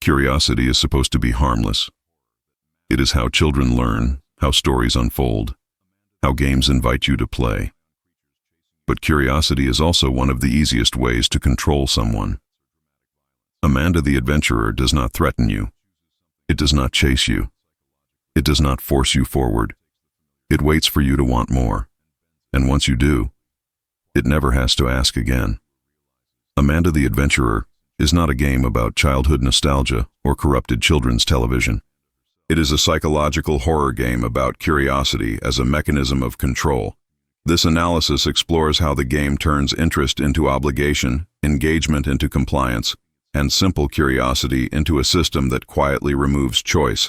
Curiosity is supposed to be harmless. It is how children learn, how stories unfold, how games invite you to play. But curiosity is also one of the easiest ways to control someone. Amanda the Adventurer does not threaten you. It does not chase you. It does not force you forward. It waits for you to want more. And once you do, it never has to ask again. Amanda the Adventurer is not a game about childhood nostalgia or corrupted children's television. It is a psychological horror game about curiosity as a mechanism of control. This analysis explores how the game turns interest into obligation, engagement into compliance, and simple curiosity into a system that quietly removes choice.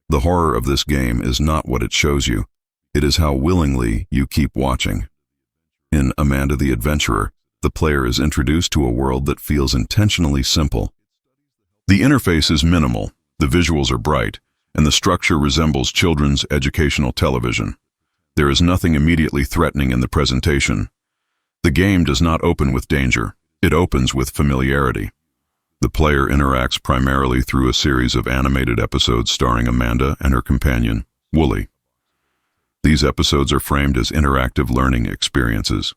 The horror of this game is not what it shows you. It is how willingly you keep watching. In Amanda the Adventurer, the player is introduced to a world that feels intentionally simple. The interface is minimal, the visuals are bright, and the structure resembles children's educational television. There is nothing immediately threatening in the presentation. The game does not open with danger. It opens with familiarity. The player interacts primarily through a series of animated episodes starring Amanda and her companion, Wooly. These episodes are framed as interactive learning experiences.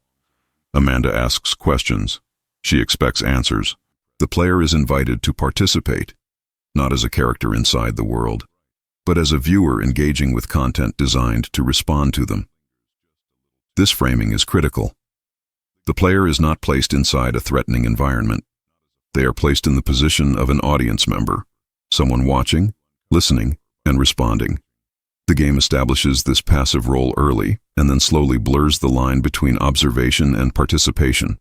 Amanda asks questions. She expects answers. The player is invited to participate, not as a character inside the world, but as a viewer engaging with content designed to respond to them. This framing is critical. The player is not placed inside a threatening environment. They are placed in the position of an audience member, someone watching, listening, and responding. The game establishes this passive role early and then slowly blurs the line between observation and participation.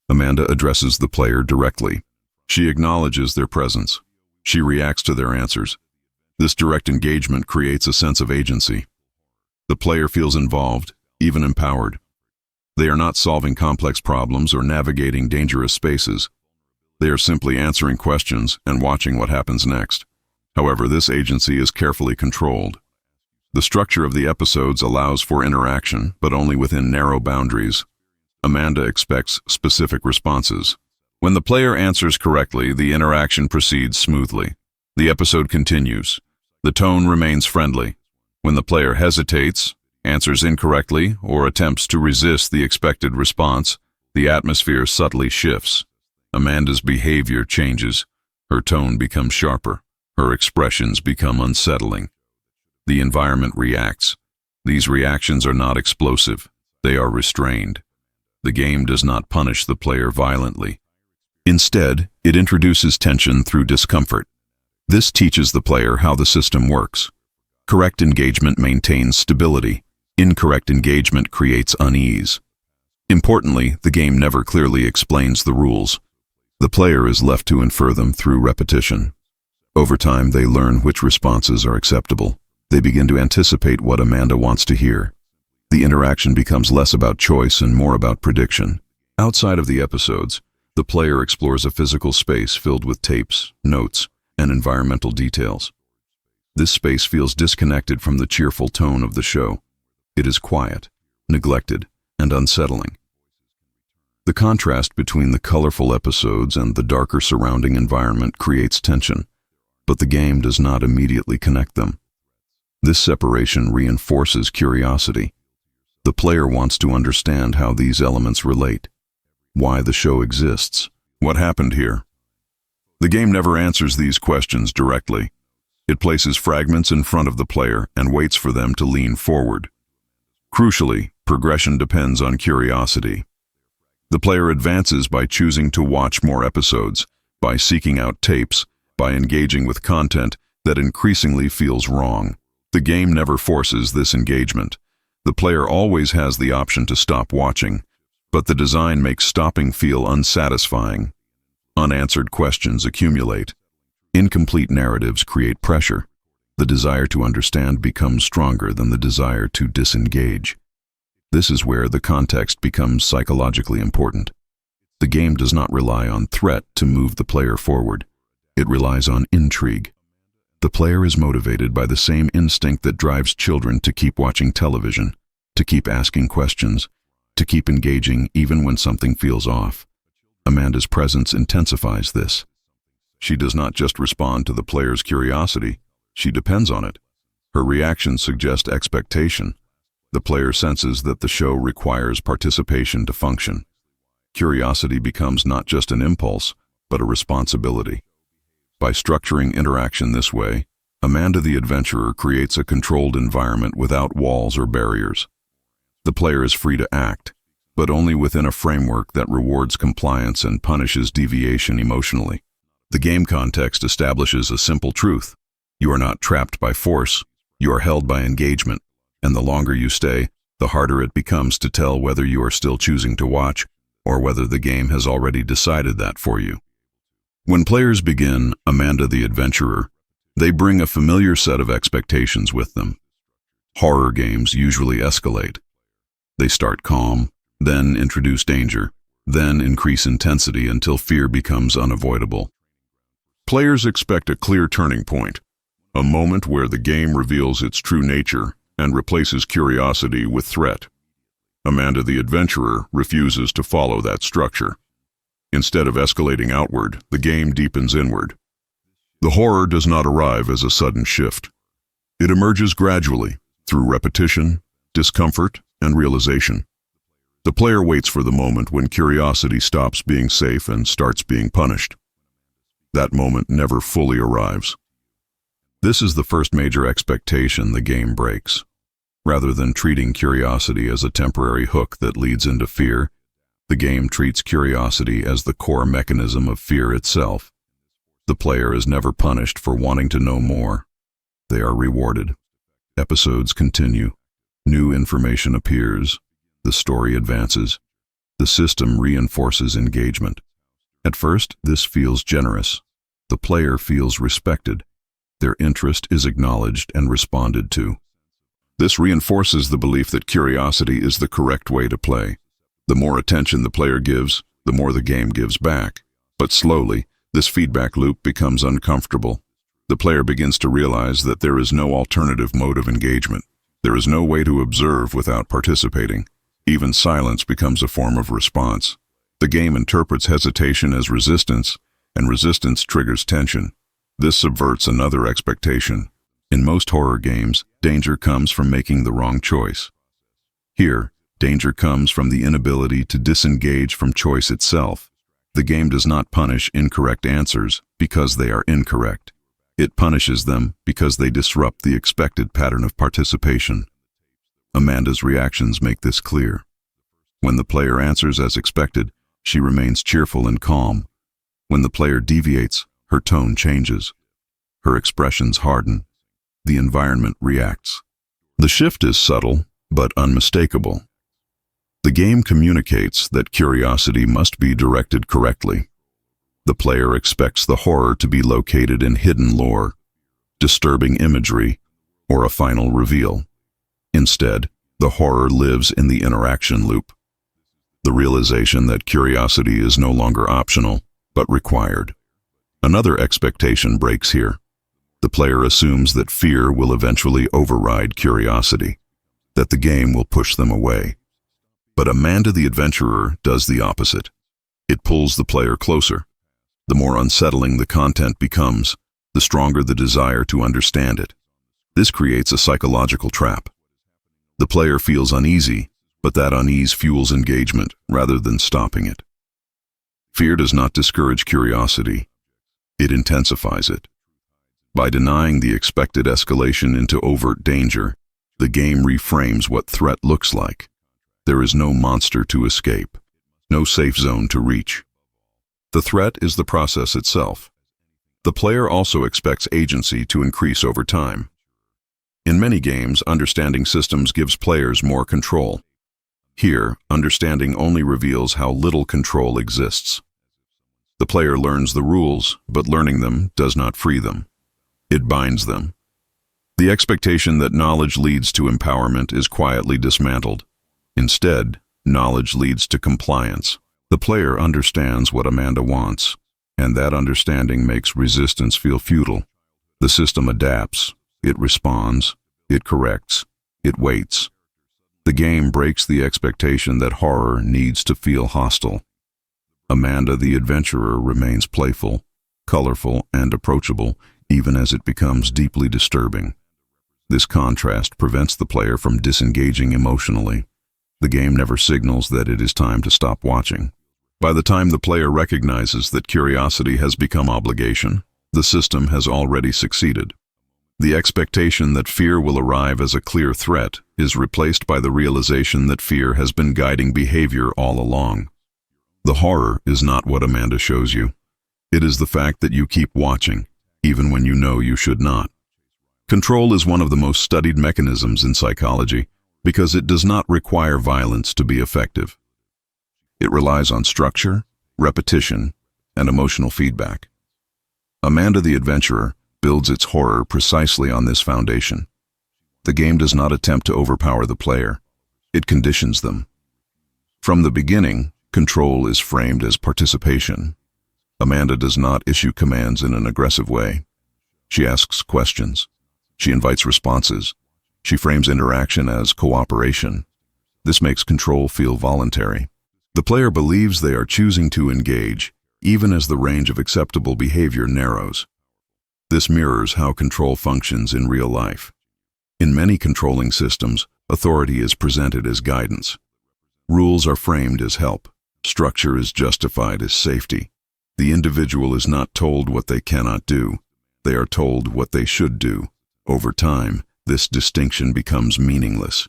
Amanda addresses the player directly. She acknowledges their presence. She reacts to their answers. This direct engagement creates a sense of agency. The player feels involved, even empowered. They are not solving complex problems or navigating dangerous spaces. They are simply answering questions and watching what happens next. However, this agency is carefully controlled. The structure of the episodes allows for interaction, but only within narrow boundaries. Amanda expects specific responses. When the player answers correctly, the interaction proceeds smoothly. The episode continues. The tone remains friendly. When the player hesitates, answers incorrectly, or attempts to resist the expected response, the atmosphere subtly shifts. Amanda's behavior changes. Her tone becomes sharper. Her expressions become unsettling. The environment reacts. These reactions are not explosive. They are restrained. The game does not punish the player violently. Instead, it introduces tension through discomfort. This teaches the player how the system works. Correct engagement maintains stability. Incorrect engagement creates unease. Importantly, the game never clearly explains the rules. The player is left to infer them through repetition. Over time, they learn which responses are acceptable. They begin to anticipate what Amanda wants to hear. The interaction becomes less about choice and more about prediction. Outside of the episodes, the player explores a physical space filled with tapes, notes, and environmental details. This space feels disconnected from the cheerful tone of the show. It is quiet, neglected, and unsettling. The contrast between the colorful episodes and the darker surrounding environment creates tension, but the game does not immediately connect them. This separation reinforces curiosity. The player wants to understand how these elements relate, why the show exists, what happened here. The game never answers these questions directly. It places fragments in front of the player and waits for them to lean forward. Crucially, progression depends on curiosity. The player advances by choosing to watch more episodes, by seeking out tapes, by engaging with content that increasingly feels wrong. The game never forces this engagement. The player always has the option to stop watching, but the design makes stopping feel unsatisfying. Unanswered questions accumulate. Incomplete narratives create pressure. The desire to understand becomes stronger than the desire to disengage. This is where the context becomes psychologically important. The game does not rely on threat to move the player forward. It relies on intrigue. The player is motivated by the same instinct that drives children to keep watching television, to keep asking questions, to keep engaging even when something feels off. Amanda's presence intensifies this. She does not just respond to the player's curiosity, she depends on it. Her reactions suggest expectation. The player senses that the show requires participation to function. Curiosity becomes not just an impulse, but a responsibility. By structuring interaction this way, Amanda the Adventurer creates a controlled environment without walls or barriers. The player is free to act, but only within a framework that rewards compliance and punishes deviation emotionally. The game context establishes a simple truth. You are not trapped by force, you are held by engagement, and the longer you stay, the harder it becomes to tell whether you are still choosing to watch or whether the game has already decided that for you. When players begin Amanda the Adventurer, they bring a familiar set of expectations with them. Horror games usually escalate. They start calm, then introduce danger, then increase intensity until fear becomes unavoidable. Players expect a clear turning point, a moment where the game reveals its true nature and replaces curiosity with threat. Amanda the Adventurer refuses to follow that structure. Instead of escalating outward, the game deepens inward. The horror does not arrive as a sudden shift. It emerges gradually, through repetition, discomfort, and realization. The player waits for the moment when curiosity stops being safe and starts being punished. That moment never fully arrives. This is the first major expectation the game breaks. Rather than treating curiosity as a temporary hook that leads into fear, the game treats curiosity as the core mechanism of fear itself. The player is never punished for wanting to know more. They are rewarded. Episodes continue. New information appears. The story advances. The system reinforces engagement. At first, this feels generous. The player feels respected. Their interest is acknowledged and responded to. This reinforces the belief that curiosity is the correct way to play. The more attention the player gives, the more the game gives back. But slowly, this feedback loop becomes uncomfortable. The player begins to realize that there is no alternative mode of engagement. There is no way to observe without participating. Even silence becomes a form of response. The game interprets hesitation as resistance, and resistance triggers tension. This subverts another expectation. In most horror games, danger comes from making the wrong choice. Here, danger comes from the inability to disengage from choice itself. The game does not punish incorrect answers because they are incorrect. It punishes them because they disrupt the expected pattern of participation. Amanda's reactions make this clear. When the player answers as expected, she remains cheerful and calm. When the player deviates, her tone changes. Her expressions harden. The environment reacts. The shift is subtle, but unmistakable. The game communicates that curiosity must be directed correctly. The player expects the horror to be located in hidden lore, disturbing imagery, or a final reveal. Instead, the horror lives in the interaction loop. The realization that curiosity is no longer optional, but required. Another expectation breaks here. The player assumes that fear will eventually override curiosity, that the game will push them away. But Amanda the Adventurer does the opposite. It pulls the player closer. The more unsettling the content becomes, the stronger the desire to understand it. This creates a psychological trap. The player feels uneasy, but that unease fuels engagement rather than stopping it. Fear does not discourage curiosity. It intensifies it. By denying the expected escalation into overt danger, the game reframes what threat looks like. There is no monster to escape, no safe zone to reach. The threat is the process itself. The player also expects agency to increase over time. In many games, understanding systems gives players more control. Here, understanding only reveals how little control exists. The player learns the rules, but learning them does not free them. It binds them. The expectation that knowledge leads to empowerment is quietly dismantled. Instead, knowledge leads to compliance. The player understands what Amanda wants, and that understanding makes resistance feel futile. The system adapts, it responds, it corrects, it waits. The game breaks the expectation that horror needs to feel hostile. Amanda the Adventurer remains playful, colorful, and approachable, even as it becomes deeply disturbing. This contrast prevents the player from disengaging emotionally. The game never signals that it is time to stop watching. By the time the player recognizes that curiosity has become obligation, the system has already succeeded. The expectation that fear will arrive as a clear threat is replaced by the realization that fear has been guiding behavior all along. The horror is not what Amanda shows you. It is the fact that you keep watching, even when you know you should not. Control is one of the most studied mechanisms in psychology because it does not require violence to be effective. It relies on structure, repetition, and emotional feedback. Amanda the Adventurer builds its horror precisely on this foundation. The game does not attempt to overpower the player. It conditions them. From the beginning, control is framed as participation. Amanda does not issue commands in an aggressive way. She asks questions. She invites responses. She frames interaction as cooperation. This makes control feel voluntary. The player believes they are choosing to engage, even as the range of acceptable behavior narrows. This mirrors how control functions in real life. In many controlling systems, authority is presented as guidance. Rules are framed as help. Structure is justified as safety. The individual is not told what they cannot do. They are told what they should do. Over time, this distinction becomes meaningless.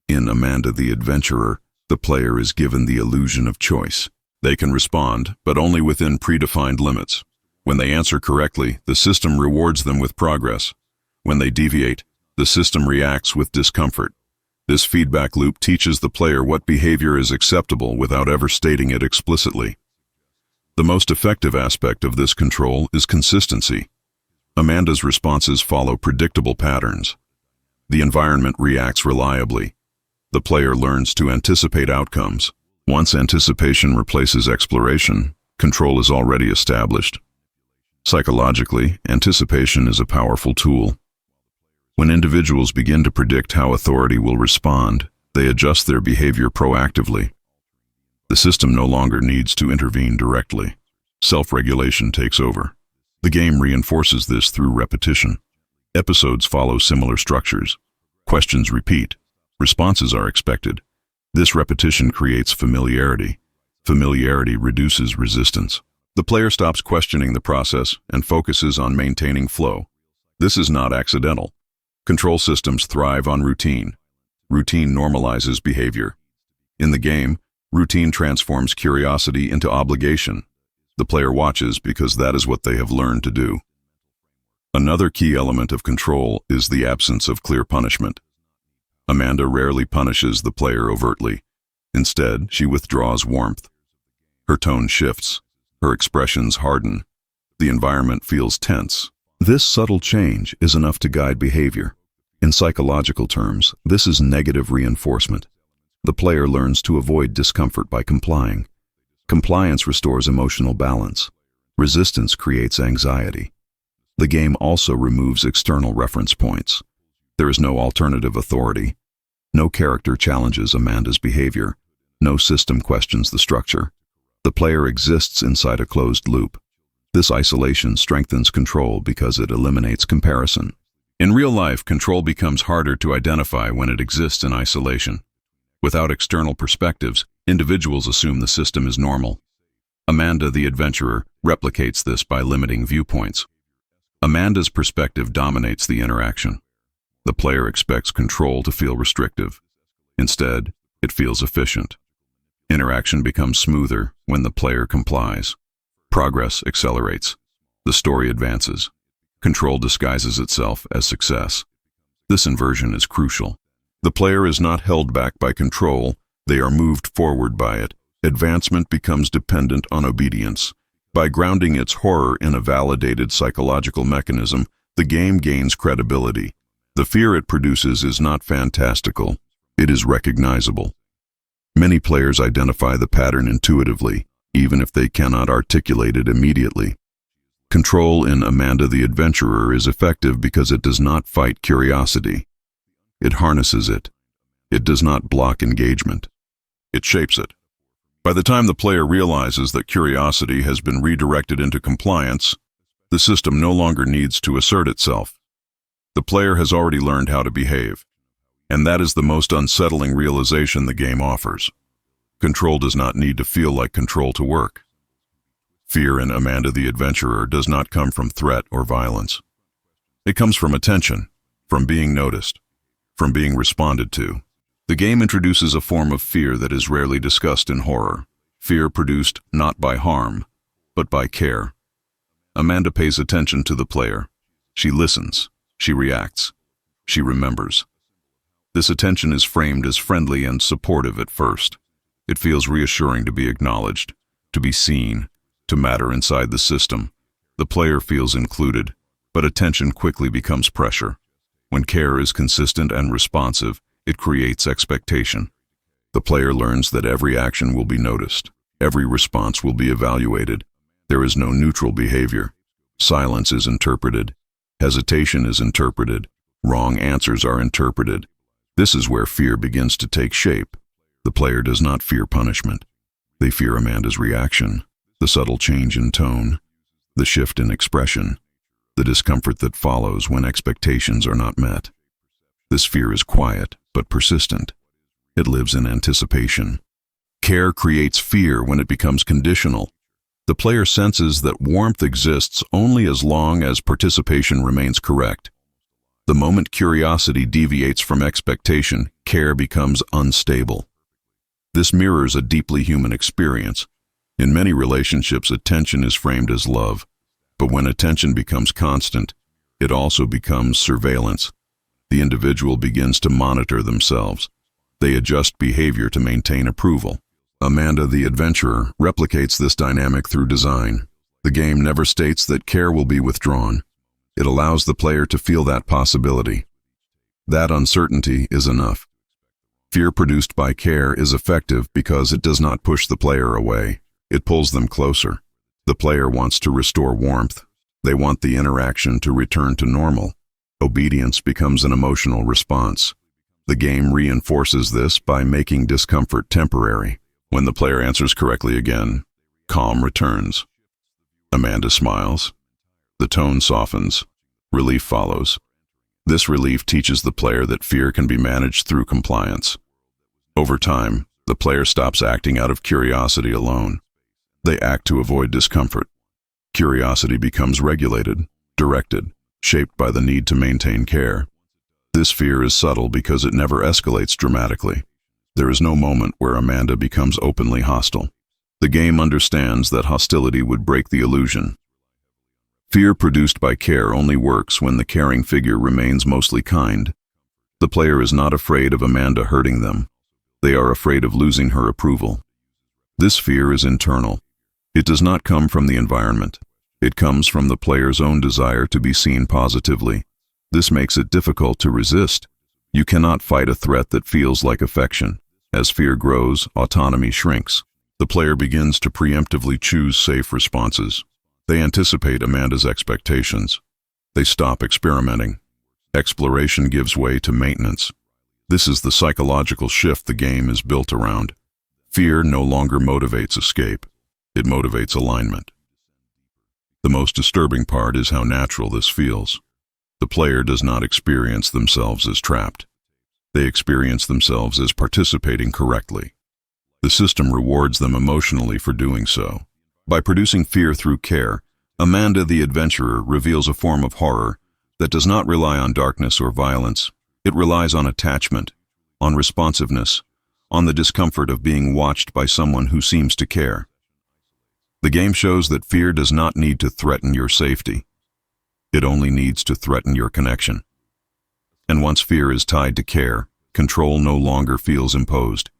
In Amanda the Adventurer, the player is given the illusion of choice. They can respond, but only within predefined limits. When they answer correctly, the system rewards them with progress. When they deviate, the system reacts with discomfort. This feedback loop teaches the player what behavior is acceptable without ever stating it explicitly. The most effective aspect of this control is consistency. Amanda's responses follow predictable patterns. The environment reacts reliably. The player learns to anticipate outcomes. Once anticipation replaces exploration, control is already established. Psychologically, anticipation is a powerful tool. When individuals begin to predict how authority will respond, they adjust their behavior proactively. The system no longer needs to intervene directly. Self-regulation takes over. The game reinforces this through repetition. Episodes follow similar structures. Questions repeat. Responses are expected. This repetition creates familiarity. Familiarity reduces resistance. The player stops questioning the process and focuses on maintaining flow. This is not accidental. Control systems thrive on routine. Routine normalizes behavior. In the game, routine transforms curiosity into obligation. The player watches because that is what they have learned to do. Another key element of control is the absence of clear punishment. Amanda rarely punishes the player overtly. Instead, she withdraws warmth. Her tone shifts. Her expressions harden. The environment feels tense. This subtle change is enough to guide behavior. In psychological terms, this is negative reinforcement. The player learns to avoid discomfort by complying. Compliance restores emotional balance. Resistance creates anxiety. The game also removes external reference points. There is no alternative authority. No character challenges Amanda's behavior. No system questions the structure. The player exists inside a closed loop. This isolation strengthens control because it eliminates comparison. In real life, control becomes harder to identify when it exists in isolation. Without external perspectives, individuals assume the system is normal. Amanda the Adventurer replicates this by limiting viewpoints. Amanda's perspective dominates the interaction. The player expects control to feel restrictive. Instead, it feels efficient. Interaction becomes smoother when the player complies. Progress accelerates. The story advances. Control disguises itself as success. This inversion is crucial. The player is not held back by control, they are moved forward by it. Advancement becomes dependent on obedience. By grounding its horror in a validated psychological mechanism, the game gains credibility. The fear it produces is not fantastical, it is recognizable. Many players identify the pattern intuitively, even if they cannot articulate it immediately. Control in Amanda the Adventurer is effective because it does not fight curiosity. It harnesses it. It does not block engagement. It shapes it. By the time the player realizes that curiosity has been redirected into compliance, The system no longer needs to assert itself. The player has already learned how to behave, and that is the most unsettling realization the game offers. Control does not need to feel like control to work. Fear in Amanda the Adventurer does not come from threat or violence. It comes from attention, from being noticed, from being responded to. The game introduces a form of fear that is rarely discussed in horror. Fear produced not by harm, but by care. Amanda pays attention to the player. She listens. She reacts. She remembers. This attention is framed as friendly and supportive at first. It feels reassuring to be acknowledged, to be seen, to matter inside the system. The player feels included, but attention quickly becomes pressure. When care is consistent and responsive, it creates expectation. The player learns that every action will be noticed. Every response will be evaluated. There is no neutral behavior. Silence is interpreted. Hesitation is interpreted. Wrong answers are interpreted. This is where fear begins to take shape. The player does not fear punishment. They fear Amanda's reaction, the subtle change in tone, the shift in expression, the discomfort that follows when expectations are not met. This fear is quiet but persistent. It lives in anticipation. Care creates fear when it becomes conditional. The player senses that warmth exists only as long as participation remains correct. The moment curiosity deviates from expectation, care becomes unstable. This mirrors a deeply human experience. In many relationships, attention is framed as love, but when attention becomes constant, it also becomes surveillance. The individual begins to monitor themselves. They adjust behavior to maintain approval. Amanda the Adventurer replicates this dynamic through design. The game never states that care will be withdrawn. It allows the player to feel that possibility. That uncertainty is enough. Fear produced by care is effective because it does not push the player away. It pulls them closer. The player wants to restore warmth. They want the interaction to return to normal. Obedience becomes an emotional response. The game reinforces this by making discomfort temporary. When the player answers correctly again, calm returns. Amanda smiles. The tone softens. Relief follows. This relief teaches the player that fear can be managed through compliance. Over time, the player stops acting out of curiosity alone. They act to avoid discomfort. Curiosity becomes regulated, directed, shaped by the need to maintain care. This fear is subtle because it never escalates dramatically. There is no moment where Amanda becomes openly hostile. The game understands that hostility would break the illusion. Fear produced by care only works when the caring figure remains mostly kind. The player is not afraid of Amanda hurting them. They are afraid of losing her approval. This fear is internal. It does not come from the environment. It comes from the player's own desire to be seen positively. This makes it difficult to resist. You cannot fight a threat that feels like affection. As fear grows, autonomy shrinks. The player begins to preemptively choose safe responses. They anticipate Amanda's expectations. They stop experimenting. Exploration gives way to maintenance. This is the psychological shift the game is built around. Fear no longer motivates escape. It motivates alignment. The most disturbing part is how natural this feels. The player does not experience themselves as trapped. They experience themselves as participating correctly. The system rewards them emotionally for doing so. By producing fear through care, Amanda the Adventurer reveals a form of horror that does not rely on darkness or violence. It relies on attachment, on responsiveness, on the discomfort of being watched by someone who seems to care. The game shows that fear does not need to threaten your safety. It only needs to threaten your connection. And once fear is tied to care, control no longer feels imposed.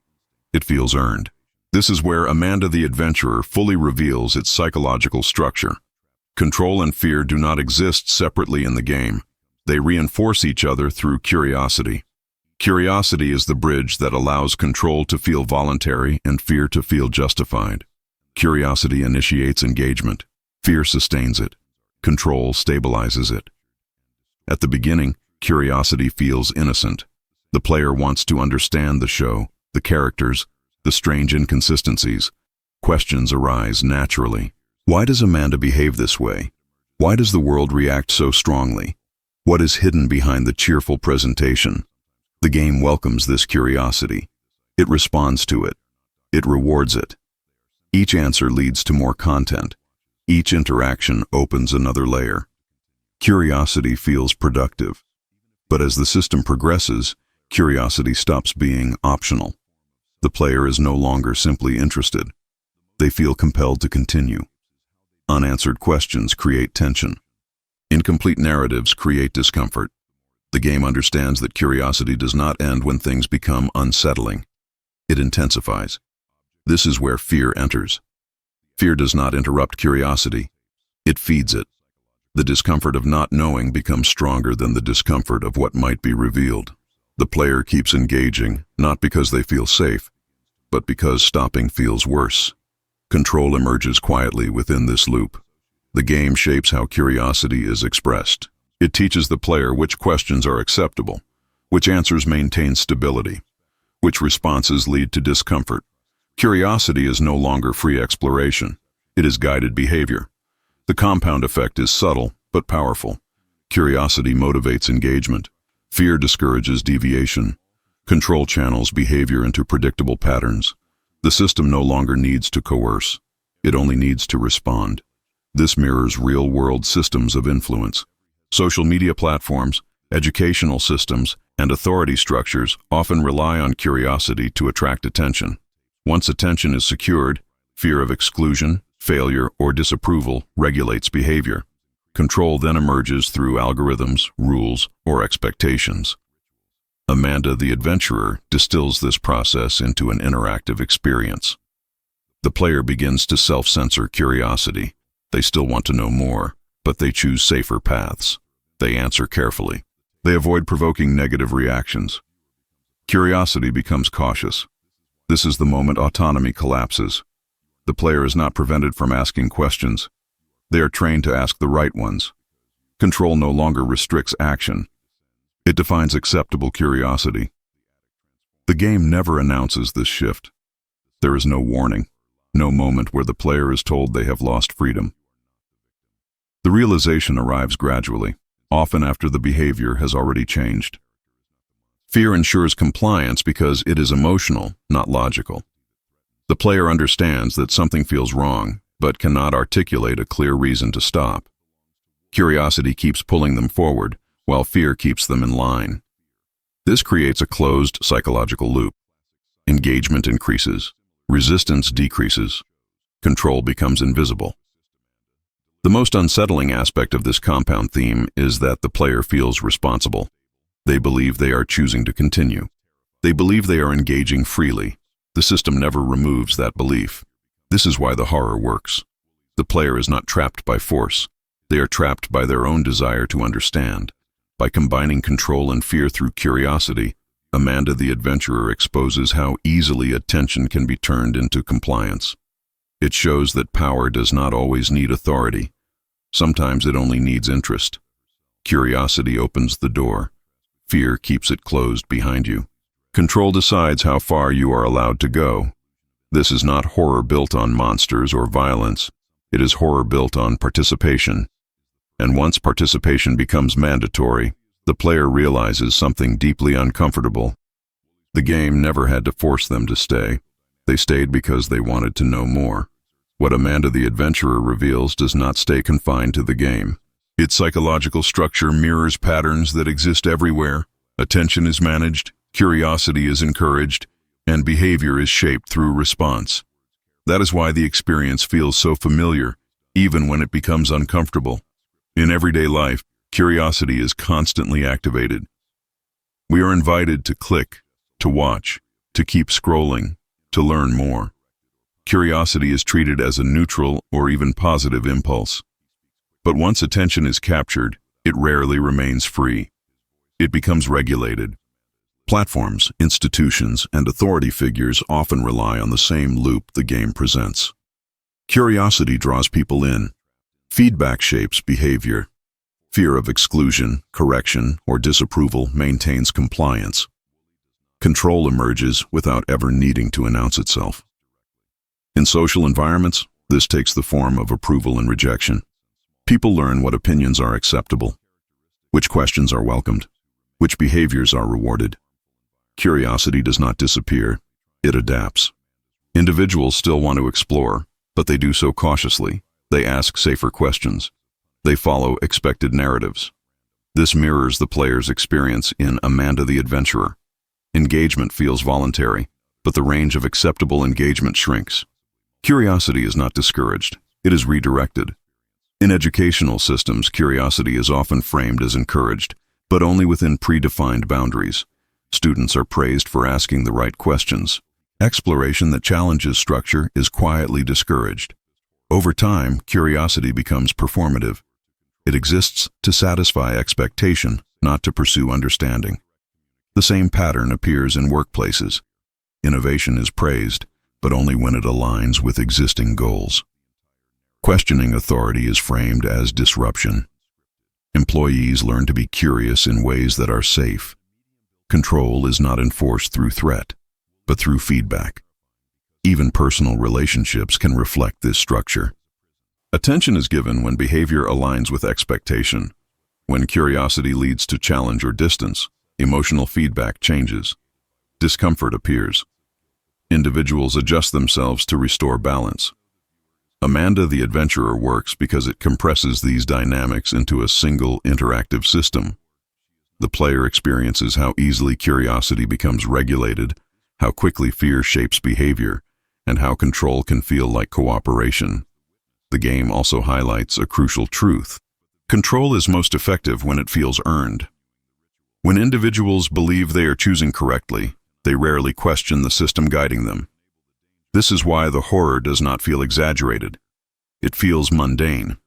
It feels earned. This is where Amanda the Adventurer fully reveals its psychological structure. Control and fear do not exist separately in the game. They reinforce each other through curiosity. Curiosity is the bridge that allows control to feel voluntary and fear to feel justified. Curiosity initiates engagement. Fear sustains it. Control stabilizes it. At the beginning, curiosity feels innocent. The player wants to understand the show, the characters, the strange inconsistencies. Questions arise naturally. Why does Amanda behave this way? Why does the world react so strongly? What is hidden behind the cheerful presentation? The game welcomes this curiosity. It responds to it. It rewards it. Each answer leads to more content. Each interaction opens another layer. Curiosity feels productive. But as the system progresses, curiosity stops being optional. The player is no longer simply interested. They feel compelled to continue. Unanswered questions create tension. Incomplete narratives create discomfort. The game understands that curiosity does not end when things become unsettling. It intensifies. This is where fear enters. Fear does not interrupt curiosity. It feeds it. The discomfort of not knowing becomes stronger than the discomfort of what might be revealed. The player keeps engaging, not because they feel safe, but because stopping feels worse. Control emerges quietly within this loop. The game shapes how curiosity is expressed. It teaches the player which questions are acceptable, which answers maintain stability, which responses lead to discomfort. Curiosity is no longer free exploration. It is guided behavior. The compound effect is subtle but powerful. Curiosity motivates engagement. Fear discourages deviation. Control channels behavior into predictable patterns. The system no longer needs to coerce. It only needs to respond. This mirrors real-world systems of influence. Social media platforms, educational systems, and authority structures often rely on curiosity to attract attention. Once attention is secured, fear of exclusion, failure, or disapproval regulates behavior. Control then emerges through algorithms, rules, or expectations. Amanda the Adventurer distills this process into an interactive experience. The player begins to self-censor curiosity. They still want to know more, but they choose safer paths. They answer carefully. They avoid provoking negative reactions. Curiosity becomes cautious. This is the moment autonomy collapses. The player is not prevented from asking questions. They are trained to ask the right ones. Control no longer restricts action. It defines acceptable curiosity. The game never announces this shift. There is no warning, no moment where the player is told they have lost freedom. The realization arrives gradually, often after the behavior has already changed. Fear ensures compliance because it is emotional, not logical. The player understands that something feels wrong, but cannot articulate a clear reason to stop. Curiosity keeps pulling them forward, while fear keeps them in line. This creates a closed psychological loop. Engagement increases, resistance decreases, control becomes invisible. The most unsettling aspect of this compound theme is that the player feels responsible. They believe they are choosing to continue. They believe they are engaging freely. The system never removes that belief. This is why the horror works. The player is not trapped by force. They are trapped by their own desire to understand. By combining control and fear through curiosity, Amanda the Adventurer exposes how easily attention can be turned into compliance. It shows that power does not always need authority. Sometimes it only needs interest. Curiosity opens the door. Fear keeps it closed behind you. Control decides how far you are allowed to go. This is not horror built on monsters or violence. It is horror built on participation. And once participation becomes mandatory, the player realizes something deeply uncomfortable. The game never had to force them to stay. They stayed because they wanted to know more. What Amanda the Adventurer reveals does not stay confined to the game. Its psychological structure mirrors patterns that exist everywhere. Attention is managed, curiosity is encouraged, and behavior is shaped through response. That is why the experience feels so familiar, even when it becomes uncomfortable. In everyday life, curiosity is constantly activated. We are invited to click, to watch, to keep scrolling, to learn more. Curiosity is treated as a neutral or even positive impulse. But once attention is captured, it rarely remains free. It becomes regulated. Platforms, institutions, and authority figures often rely on the same loop the game presents. Curiosity draws people in. Feedback shapes behavior. Fear of exclusion, correction, or disapproval maintains compliance. Control emerges without ever needing to announce itself. In social environments, this takes the form of approval and rejection. People learn what opinions are acceptable, which questions are welcomed, which behaviors are rewarded. Curiosity does not disappear, it adapts. Individuals still want to explore, but they do so cautiously. They ask safer questions. They follow expected narratives. This mirrors the player's experience in Amanda the Adventurer. Engagement feels voluntary, but the range of acceptable engagement shrinks. Curiosity is not discouraged, it is redirected. In educational systems, curiosity is often framed as encouraged, but only within predefined boundaries. Students are praised for asking the right questions. Exploration that challenges structure is quietly discouraged. Over time, curiosity becomes performative. It exists to satisfy expectation, not to pursue understanding. The same pattern appears in workplaces. Innovation is praised, but only when it aligns with existing goals. Questioning authority is framed as disruption. Employees learn to be curious in ways that are safe. Control is not enforced through threat, but through feedback. Even personal relationships can reflect this structure. Attention is given when behavior aligns with expectation. When curiosity leads to challenge or distance, emotional feedback changes. Discomfort appears. Individuals adjust themselves to restore balance. Amanda the Adventurer works because it compresses these dynamics into a single interactive system. The player experiences how easily curiosity becomes regulated, how quickly fear shapes behavior, and how control can feel like cooperation. The game also highlights a crucial truth. Control is most effective when it feels earned. When individuals believe they are choosing correctly, they rarely question the system guiding them. This is why the horror does not feel exaggerated. It feels mundane.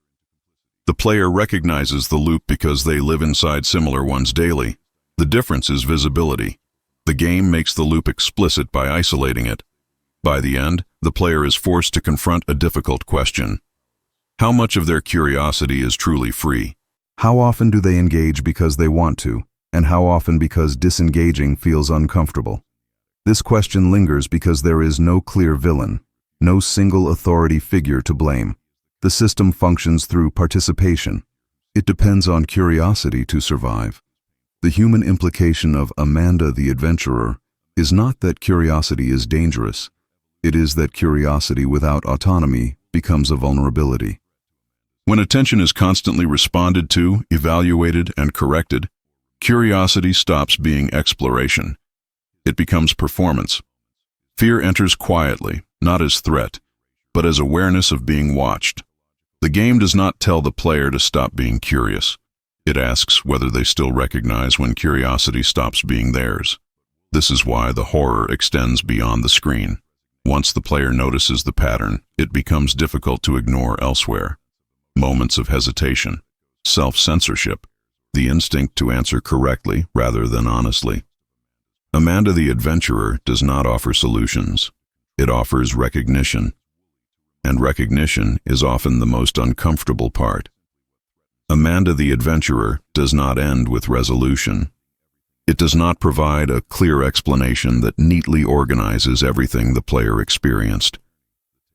The player recognizes the loop because they live inside similar ones daily. The difference is visibility. The game makes the loop explicit by isolating it. By the end, the player is forced to confront a difficult question. How much of their curiosity is truly free? How often do they engage because they want to, and how often because disengaging feels uncomfortable? This question lingers because there is no clear villain, no single authority figure to blame. The system functions through participation. It depends on curiosity to survive. The human implication of Amanda the Adventurer is not that curiosity is dangerous. It is that curiosity without autonomy becomes a vulnerability. When attention is constantly responded to, evaluated, and corrected, curiosity stops being exploration. It becomes performance. Fear enters quietly, not as threat, but as awareness of being watched. The game does not tell the player to stop being curious. It asks whether they still recognize when curiosity stops being theirs. This is why the horror extends beyond the screen. Once the player notices the pattern, it becomes difficult to ignore elsewhere. Moments of hesitation, self-censorship, the instinct to answer correctly rather than honestly. Amanda the Adventurer does not offer solutions. It offers recognition. And recognition is often the most uncomfortable part. Amanda the Adventurer does not end with resolution. It does not provide a clear explanation that neatly organizes everything the player experienced.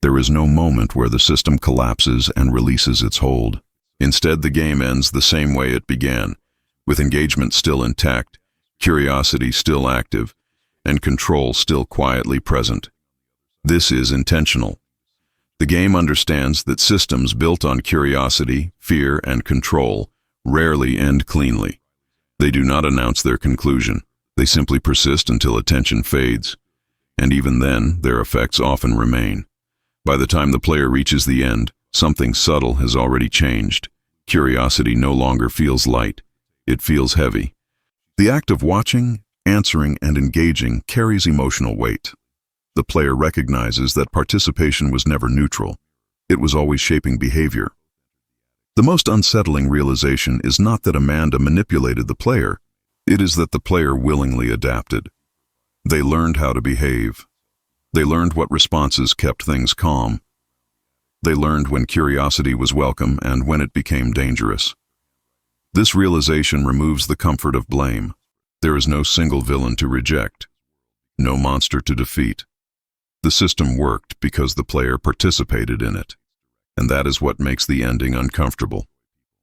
There is no moment where the system collapses and releases its hold. Instead, the game ends the same way it began, with engagement still intact, curiosity still active, and control still quietly present. This is intentional. The game understands that systems built on curiosity, fear, and control rarely end cleanly. They do not announce their conclusion. They simply persist until attention fades. And even then, their effects often remain. By the time the player reaches the end, something subtle has already changed. Curiosity no longer feels light. It feels heavy. The act of watching, answering, and engaging carries emotional weight. The player recognizes that participation was never neutral. It was always shaping behavior. The most unsettling realization is not that Amanda manipulated the player. It is that the player willingly adapted. They learned how to behave. They learned what responses kept things calm. They learned when curiosity was welcome and when it became dangerous. This realization removes the comfort of blame. There is no single villain to reject, no monster to defeat. The system worked because the player participated in it, and that is what makes the ending uncomfortable.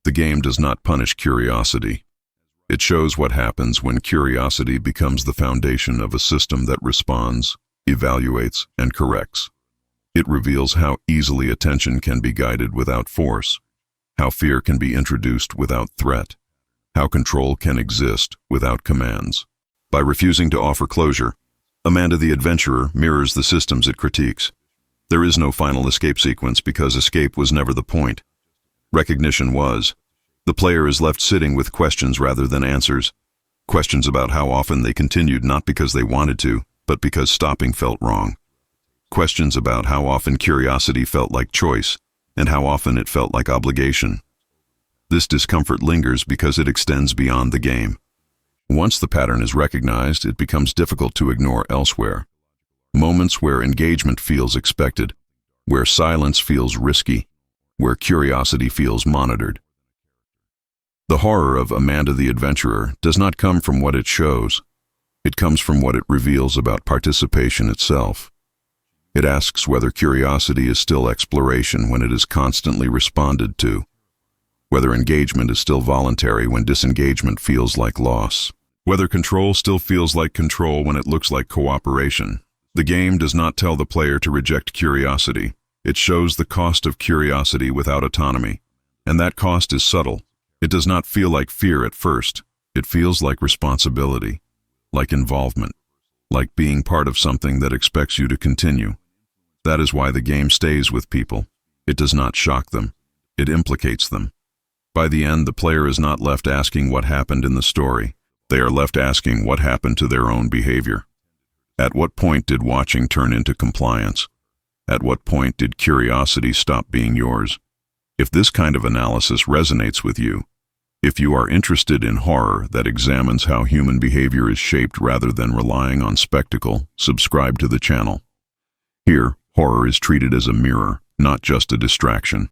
The game does not punish curiosity. It shows what happens when curiosity becomes the foundation of a system that responds, evaluates, and corrects. It reveals how easily attention can be guided without force, how fear can be introduced without threat, how control can exist without commands. By refusing to offer closure, Amanda the Adventurer mirrors the systems it critiques. There is no final escape sequence because escape was never the point. Recognition was. The player is left sitting with questions rather than answers. Questions about how often they continued not because they wanted to, but because stopping felt wrong. Questions about how often curiosity felt like choice, and how often it felt like obligation. This discomfort lingers because it extends beyond the game. Once the pattern is recognized, it becomes difficult to ignore elsewhere. Moments where engagement feels expected, where silence feels risky, where curiosity feels monitored. The horror of Amanda the Adventurer does not come from what it shows. It comes from what it reveals about participation itself. It asks whether curiosity is still exploration when it is constantly responded to, whether engagement is still voluntary when disengagement feels like loss, whether control still feels like control when it looks like cooperation. The game does not tell the player to reject curiosity. It shows the cost of curiosity without autonomy, and that cost is subtle. It does not feel like fear at first. It feels like responsibility, like involvement, like being part of something that expects you to continue. That is why the game stays with people. It does not shock them. It implicates them. By the end, the player is not left asking what happened in the story. They are left asking what happened to their own behavior. At what point did watching turn into compliance? At what point did curiosity stop being yours? If this kind of analysis resonates with you, if you are interested in horror that examines how human behavior is shaped rather than relying on spectacle, subscribe to the channel. Here, horror is treated as a mirror, not just a distraction.